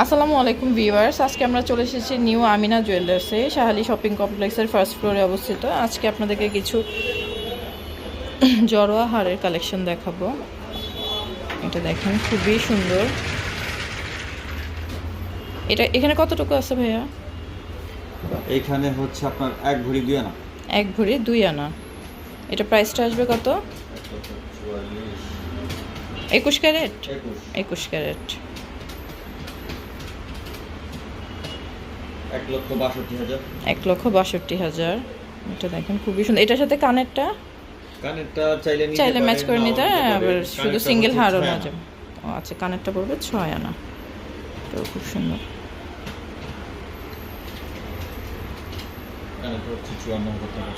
আসসালামু আলাইকুম ভিউয়ার্স, আজকে আমরা চলে এসেছি নিউ আমিনা জুয়েলার্সে, শাহালি শপিং কমপ্লেক্সের ফার্স্ট ফ্লোরে অবস্থিত। আজকে আপনাদেরকে কিছু জড়োয়া হারের কালেকশন দেখাবো। এটা দেখেন, খুবই সুন্দর। এটা এখানে কতটুকু আছে ভাইয়া? এইখানে হচ্ছে আপনার 1 ভরি 2 আনা। 1 ভরি 2 আনা। এটা প্রাইসটা আসবে কত? 21 ক্যারেট। 21 ক্যারেট। 1,62,000। 1,62,000। এটা দেখেন, খুবই সুন্দর। এটার সাথে কানেরটা চাইলে ম্যাচ করে নিতে, আবার শুধু সিঙ্গেল হারও না যাবে। ও আচ্ছা, কানেরটা পড়বে 6 আনা। এটাও খুব সুন্দর।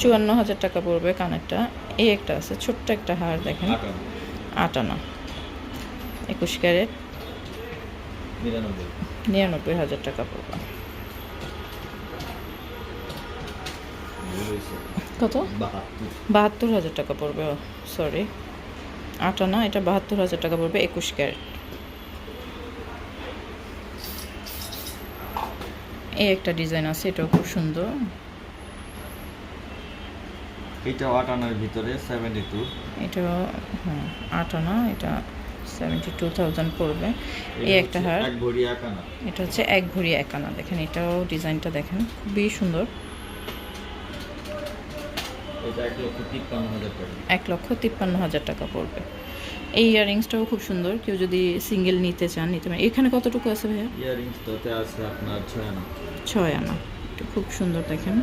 54,000 টাকা পড়বে কানেরটা। এই একটা আছে, ছোট্ট একটা হার দেখেন, 8 আনা, 21 ক্যারেট, 99,000 টাকা পড়বে। কত? 72,000 টাকা পড়বে। সরি, 8 আনা, এটা 72,000 টাকা পড়বে, 21 ক্যারেট। এই একটা ডিজাইন আছে, এটাও খুব সুন্দর। এটা 8 আনার ভিতরে 72। এটাও হ্যাঁ 8 আনা, এটা 72,000 পড়বে। এই একটা হার 1 ভরি 1 আনা। এটা হচ্ছে 1 ভরি 1 আনা। দেখেন, এটাও ডিজাইনটা দেখেন, খুবই সুন্দর। এটা 1,53,000 টাকা। 1,53,000 টাকা পড়বে। এই ইয়াররিংসটাও খুব সুন্দর, কেউ যদি সিঙ্গেল নিতে চান নিতে পারেন। এখানে কতটুকু আছে ভাইয়া? ইয়াররিংস তোতে আছে আপনার 6 আনা। 6 আনা। এটা খুব সুন্দর দেখেন।